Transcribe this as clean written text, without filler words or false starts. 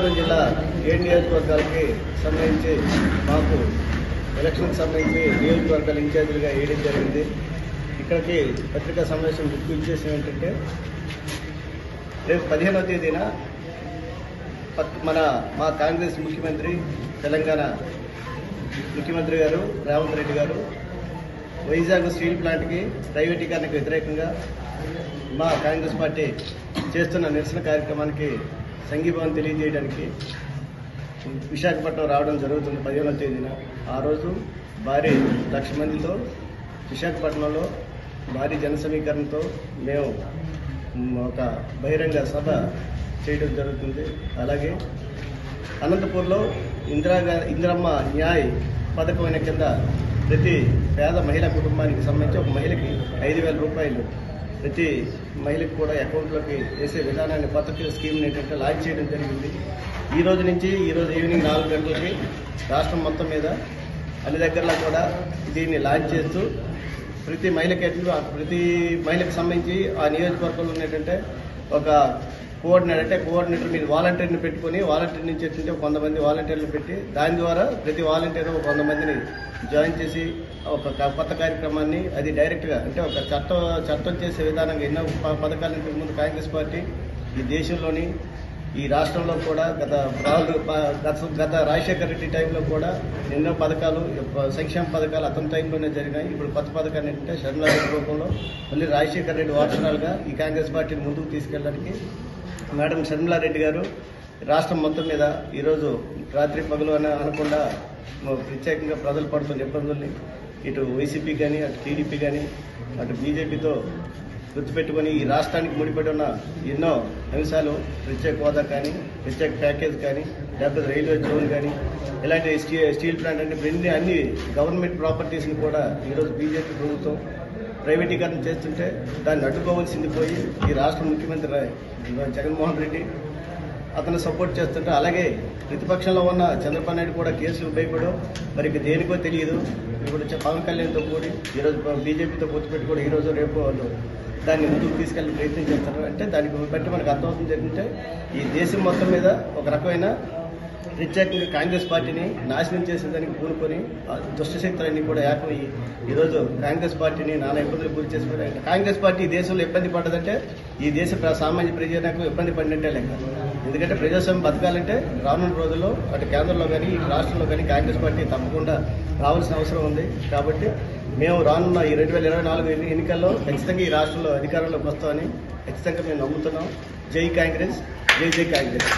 విజయనగరం జిల్లా 7 నియోజకవర్గాలకి సంబంధించి మాకు ఎలక్షన్కి సంబంధించి నియోజకవర్గాల ఇన్ఛార్జీలుగా వేయడం జరిగింది. ఇక్కడికి పత్రికా సమావేశం ముఖ్య ఉద్దేశం ఏంటంటే రేపు 15వ తేదీన మా కాంగ్రెస్ ముఖ్యమంత్రి తెలంగాణ ముఖ్యమంత్రి గారు రేవంత్ రెడ్డి గారు వైజాగ్ స్టీల్ ప్లాంట్కి ప్రైవేటీకరణకు వ్యతిరేకంగా మా కాంగ్రెస్ పార్టీ చేస్తున్న నిరసన కార్యక్రమానికి సంఘీభావం తెలియజేయడానికి విశాఖపట్నం రావడం జరుగుతుంది 15వ తేదీన. ఆ రోజు భారీ 1,00,000 మందితో విశాఖపట్నంలో భారీ జన సమీకరణతో మేము ఒక బహిరంగ సభ చేయడం జరుగుతుంది. అలాగే అనంతపూర్లో ఇందిరమ్మ న్యాయ్ పథకం కింద ప్రతి పేద మహిళా కుటుంబానికి సంబంధించి ఒక మహిళకి 5,000 రూపాయలు ప్రతి మహిళకు కూడా అకౌంట్లోకి వేసే విధానాన్ని కొత్త స్కీమ్ని ఏంటంటే లాంచ్ చేయడం జరిగింది. ఈ రోజు నుంచి ఈవినింగ్ 4 గంటలకి రాష్ట్రం మొత్తం మీద అన్ని దగ్గరలో కూడా దీన్ని లాంచ్ చేస్తూ ప్రతి మహిళకి సంబంధించి ఆ నియోజకవర్గంలో ఉన్నటువంటి ఒక కోఆర్డినేటర్ మీరు వాలంటీర్ని పెట్టుకుని వాలంటీర్ నుంచి ఏంటంటే 100 మంది వాలంటీర్లు పెట్టి దాని ద్వారా ప్రతి వాలంటీర్ 100 మందిని జాయిన్ చేసి ఒక కొత్త కార్యక్రమాన్ని అది డైరెక్ట్గా అంటే ఒక చట్టం చేసే విధానంగా ఎన్నో పథకాలు ముందు కాంగ్రెస్ పార్టీ ఈ దేశంలోని ఈ రాష్ట్రంలో కూడా గత రాజశేఖర రెడ్డి టైంలో కూడా ఎన్నో పథకాలు సంక్షేమ పథకాలు అతని టైంలోనే జరిగినాయి. ఇప్పుడు కొత్త పథకాలు ఏంటంటే షర్మిలారెడ్డి రూపంలో మళ్ళీ రాజశేఖర రెడ్డి వారసురాలుగా ఈ కాంగ్రెస్ పార్టీని ముందుకు తీసుకెళ్ళడానికి మేడం షర్మిలారెడ్డి గారు రాష్ట్రం మొత్తం మీద ఈరోజు రాత్రి పగలు అనకుండా ప్రత్యేకంగా ప్రజలు పడుతున్న ఇబ్బందుల్ని ఇటు వైసీపీ కానీ అటు టీడీపీ కానీ అటు బీజేపీతో గుర్తుపెట్టుకుని ఈ రాష్ట్రానికి ముడిపడి ఉన్న ఎన్నో అంశాలు ప్రత్యేక హోదా కానీ ప్రత్యేక ప్యాకేజ్ కానీ లేకపోతే రైల్వే జోన్ కానీ ఇలాంటి స్టీల్ ప్లాంట్ అంటే అన్ని గవర్నమెంట్ ప్రాపర్టీస్ని కూడా ఈరోజు బీజేపీ ప్రభుత్వం ప్రైవేటీకరణ చేస్తుంటే దాన్ని అడ్డుకోవాల్సింది పోయి ఈ రాష్ట్ర ముఖ్యమంత్రి జగన్మోహన్ రెడ్డి అతను సపోర్ట్ చేస్తుంటే అలాగే ప్రతిపక్షంలో ఉన్న చంద్రబాబు నాయుడు కూడా కేసులు భయపడు మరి దేనికో తెలియదు. ఇప్పుడు పవన్ కళ్యాణ్తో కూడి ఈరోజు బీజేపీతో పొత్తుపెట్టి కూడా ఈరోజు రేపు వాళ్ళు దాన్ని ముందుకు తీసుకెళ్లే ప్రయత్నం చేస్తారు. అంటే దానికి బట్టి మనకు అర్థమవుతుంది ఏంటంటే ఈ దేశం మొత్తం మీద ఒక రకమైన ప్రత్యేకంగా కాంగ్రెస్ పార్టీని నాశనం చేసేదానికి పూనుకొని దుష్టశక్తులన్నీ కూడా ఏకమయ్యి ఈరోజు కాంగ్రెస్ పార్టీని నానా ఇబ్బందులు గురి చేసిపోయారు. కాంగ్రెస్ పార్టీ ఈ దేశంలో ఇబ్బంది పడ్డదంటే ఈ దేశ సామాన్య ప్రజలకు ఇబ్బంది పడినట్టే లెక్క. ఎందుకంటే ప్రజాస్వామ్యం బతకాలంటే రానున్న రోజుల్లో అటు కేంద్రంలో కానీ ఇటు రాష్ట్రంలో కానీ కాంగ్రెస్ పార్టీ తప్పకుండా రావాల్సిన అవసరం ఉంది. కాబట్టి మేము రానున్న ఈ 2024 ఎన్నికల్లో ఖచ్చితంగా ఈ రాష్ట్రంలో అధికారంలోకి వస్తామని ఖచ్చితంగా మేము నమ్ముతున్నాం. జై కాంగ్రెస్, జై జై కాంగ్రెస్.